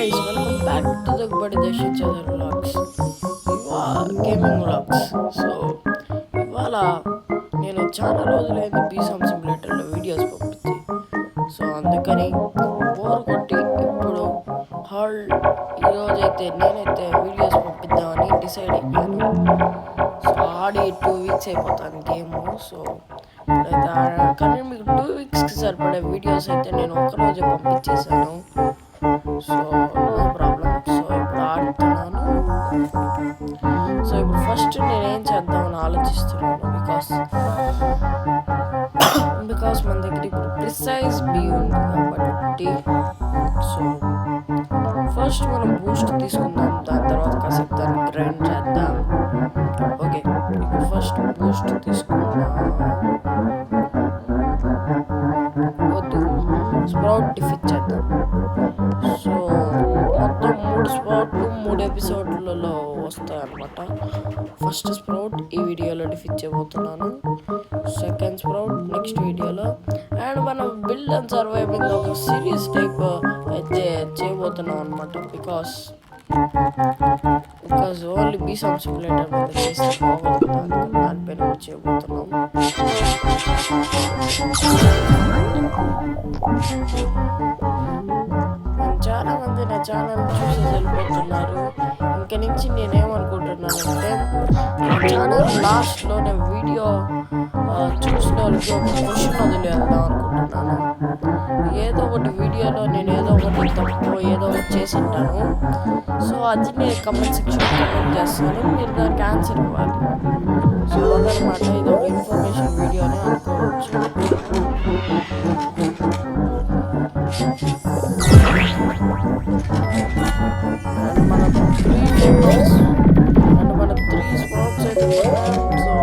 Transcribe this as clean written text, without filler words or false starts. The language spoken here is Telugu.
guys, welcome back to the Badi Deshi Channel vlogs. Gaming vlogs. So, ఇవాళ నేను చాలా రోజులైంది బీసామ్ సిమ్యులేటర్లో వీడియోస్ పంపించి. సో అందుకని బోర్ కొట్టి ఇప్పుడు ఈరోజైతే నేనైతే వీడియోస్ పంపిద్దామని డిసైడ్ అయ్యాను. సో ఆడి 2 weeks అయిపోతాను గేమ్. సో కానీ మీకు 2 weeksకి సరిపడే వీడియోస్ అయితే నేను ఒక్కరోజే పంపించేశాను. So no problem. సో ఇప్పుడు ఆడుతున్నాను. సో ఇప్పుడు ఫస్ట్ నేనేం చేద్దామని ఆలోచిస్తున్నాను. బికాస్ మన దగ్గర ఇప్పుడు ప్రిసైజ్ బీ ఉంది కాబట్టి. సో ఫస్ట్ మనం బూస్ట్ తీసుకుందాం, దాని తర్వాత కాసేపు దాన్ని గ్రైండ్ చేద్దాం. ఓకే, ఇప్పుడు ఫస్ట్ బూస్ట్ తీసుకుందాం. వద్దు, స్ప్రౌట్ డిఫీట్ చేద్దాం. సో మొత్తం 3 స్ప్రౌట్లు 3 ఎపిసోడ్లలో వస్తాయన్నమాట. ఫస్ట్ స్ప్రౌట్ ఈ వీడియోలో డిఫీట్ చేయబోతున్నాను, సెకండ్ స్ప్రౌట్ నెక్స్ట్ వీడియోలో, అండ్ మనం బిల్డ్ అండ్ సర్వైవింగ్ ఒక సిరీస్ టైప్ అయితే చేయబోతున్నాం అనమాట. బికాస్ ఓన్లీ బీసామ్ సిమ్యులేటర్ మీద చేస్తే బాగుంటుంది, దానిపైన చేయబోతున్నాం. చాలా మంది నా ఛానల్ చూసి వెళ్ళిపోతున్నారు. ఇంక నుంచి నేనేమనుకుంటున్నానంటే నా ఛానల్ లాస్ట్లో నేను వీడియో చూసిన వాళ్ళకి ఒక క్వశ్చన్ వదిలేద్దాం అనుకుంటున్నాను. ఏదో ఒకటి వీడియోలో నేను ఏదో ఒకటి తప్పు ఏదో ఒకటి చేసి ఉంటాను. సో అది నేను కమెంట్ సెక్షన్లో కమెంట్ చేస్తాను, మీరు దానికి ఆన్సర్ ఇవ్వాలి. సో అదనమాట, ఇది ఒక ఇన్ఫర్మేషన్ వీడియోనే అనుకోవచ్చు. అండ్ మనం 3 స్పాట్స్ అయితే సో